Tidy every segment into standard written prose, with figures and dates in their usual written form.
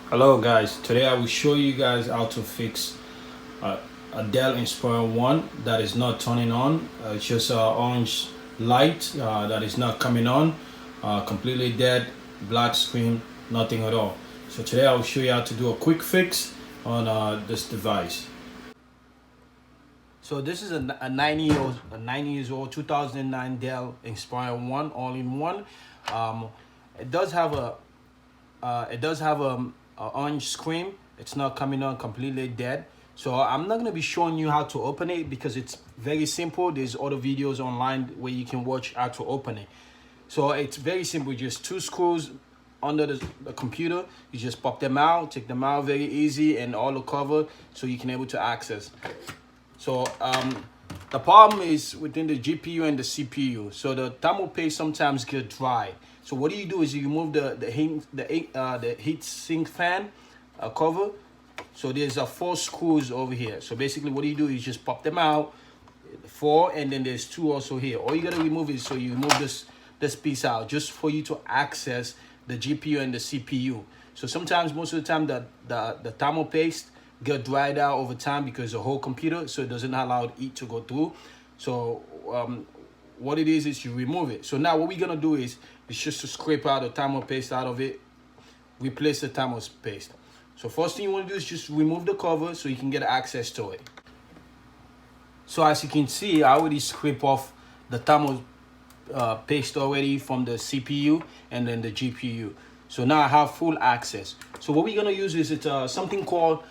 Hello guys, today I will show you guys how to fix uh, a Dell Inspiron 1 that is not turning on. It's just orange light that is not coming on, completely dead, black screen, nothing at all. So today I will show you how to do a quick fix on this device. So this is a 9 years old 2009 Dell Inspiron 1 all-in-one. It does have a orange screen. It's not coming on, completely dead. So I'm not going to be showing you how to open it because it's very simple. There's other videos online where you can watch how to open it. So it's very simple, just two screws under the computer. You just pop them out, take them out, very easy, and all the cover so you can able to access. So the problem is within the GPU and the CPU. So the thermal paste sometimes get dry. So what do? Is you remove the heat sink fan cover. So there's 4 screws over here. So basically what you is just pop them out, 4, and then there's 2 also here. All you gotta remove is, so you remove this piece out just for you to access the GPU and the CPU. So sometimes, most of the time, the thermal paste get dried out over time because the whole computer, so it doesn't allow heat to go through. So what it is you remove it. So now what we're gonna do is just to scrape out the thermal paste out of it, replace the thermal paste. So first thing you want to do is just remove the cover so you can get access to it. So as you can see, I already scrape off the thermal paste already from the CPU and then the GPU. So now I have full access. So what we're gonna use is something called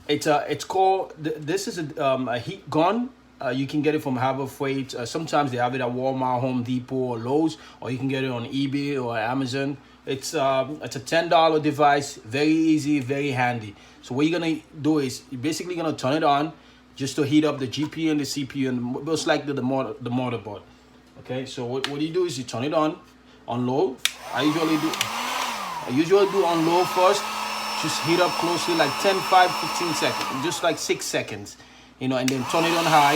this is a heat gun. You can get it from Harbor Freight. Sometimes they have it at Walmart, Home Depot, or Lowe's, or you can get it on eBay or Amazon. It's a $10 device, very easy, very handy. So what you're gonna do is you're basically gonna turn it on just to heat up the GPU and the CPU and most likely the motherboard. Okay, so what you do is you turn it on low. I usually do on low first. Just heat up closely, like 10, 5, 15 seconds, just like 6 seconds, and then turn it on high,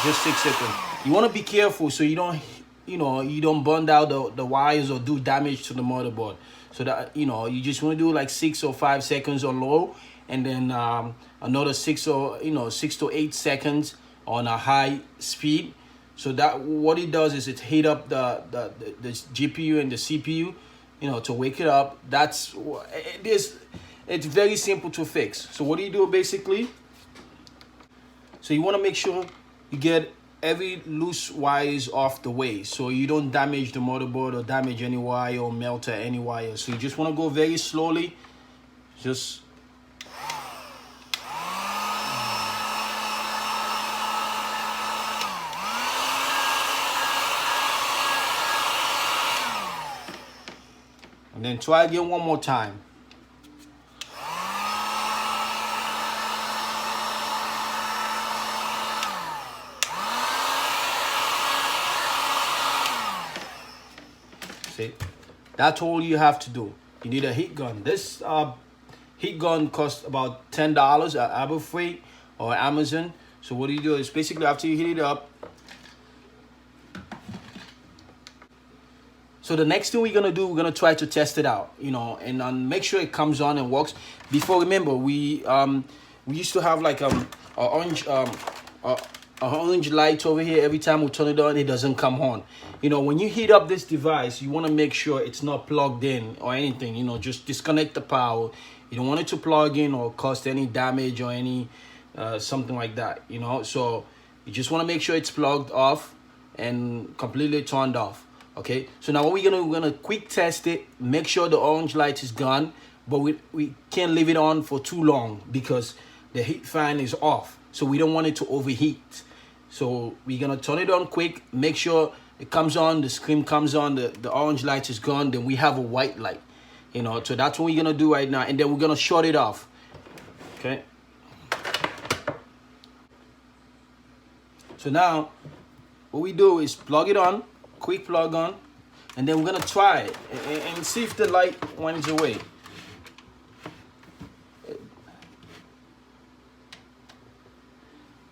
just 6 seconds. You want to be careful so you don't burn out the wires or do damage to the motherboard. So that, you just want to do like 6 or 5 seconds on low, and then another 6 to 8 seconds on a high speed. So that what it does is it heat up the GPU and the CPU, to wake it up. That's it is. It's very simple to fix. So what do you do basically? So you want to make sure you get every loose wires off the way so you don't damage the motherboard or damage any wire or melt any wire. So you just want to go very slowly. Just and then try again one more time. See, that's all you have to do. You need a heat gun. This heat gun costs about $10 at Harbor Freight or Amazon. So what you do is basically after you heat it up. So the next thing we're gonna try to test it out, and make sure it comes on and works. Before, remember, we used to have like a orange light over here. Every time we turn it on, it doesn't come on. When you heat up this device, you want to make sure it's not plugged in or anything. Just disconnect the power. You don't want it to plug in or cause any damage or any something like that. So you just want to make sure it's plugged off and completely turned off. Okay, so now what we're gonna quick test it, make sure the orange light is gone, but we can't leave it on for too long because the heat fan is off, so we don't want it to overheat. So we're gonna turn it on quick, make sure it comes on, the screen comes on, the orange light is gone, then we have a white light, so that's what we're gonna do right now, and then we're gonna shut it off. Okay, so now what we do is plug it on, quick plug on, and then we're gonna try it and see if the light went away.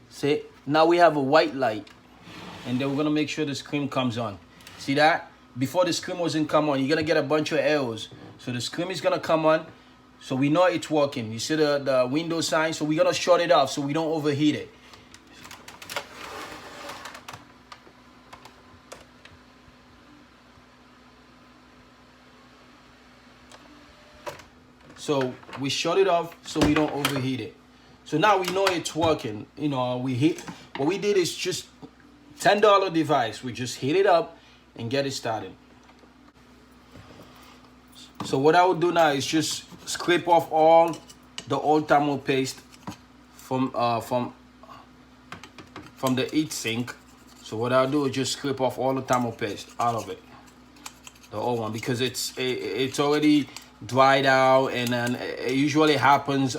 See, now we have a white light, and then we're gonna make sure the screen comes on. See that? Before the screen wasn't come on, you're gonna get a bunch of arrows. So the screen is gonna come on, so we know it's working. You see the window sign, so we're gonna shut it off so we don't overheat it. So we shut it off so we don't overheat it. So now we know it's working. You know, what we did is just $10 device. We just heat it up and get it started. So what I would do now is just scrape off all the old thermal paste from the heat sink. So what I'll do is just scrape off all the thermal paste out of it, the old one, because it's already dried out, and then it usually happens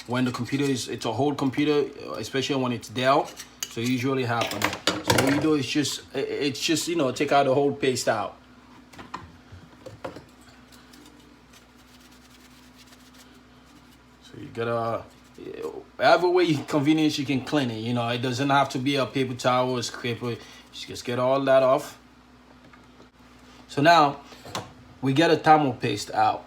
when the computer it's a whole computer, especially when it's Dell. So it usually happens. So what you do is just you know, take out the whole paste out. So you gotta, every way convenience you can clean it. You know, it doesn't have to be a paper towel or scraper. Just get all that off. So now we get a thermal paste out.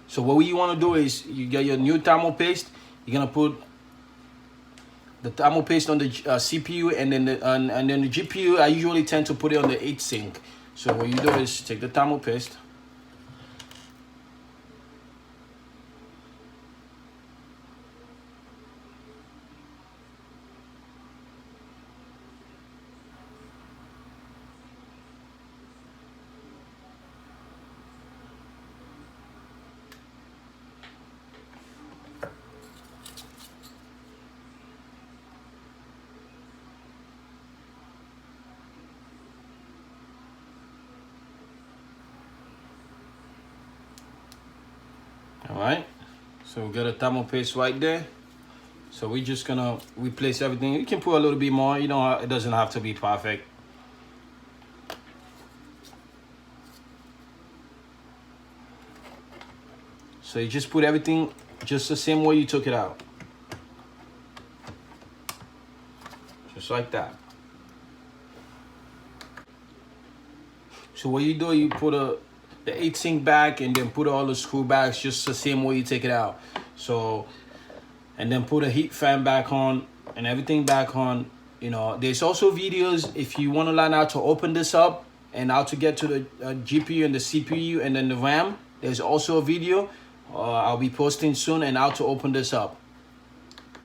So what you want to do is you get your new thermal paste. You're gonna put the thermal paste on the CPU, and then the GPU. I usually tend to put it on the heat sink. So what you do is take the thermal paste. All right, so we got a thermal paste right there. So we're just gonna replace everything. You can put a little bit more, you know, it doesn't have to be perfect. So you just put everything just the same way you took it out. Just like that. So what you do, you put the heat sink back, and then put all the screw backs just the same way you take it out. So, and then put a heat fan back on and everything back on. You know, there's also videos if you want to learn how to open this up and how to get to the GPU and the CPU and then the RAM. There's also a video I'll be posting soon, and how to open this up.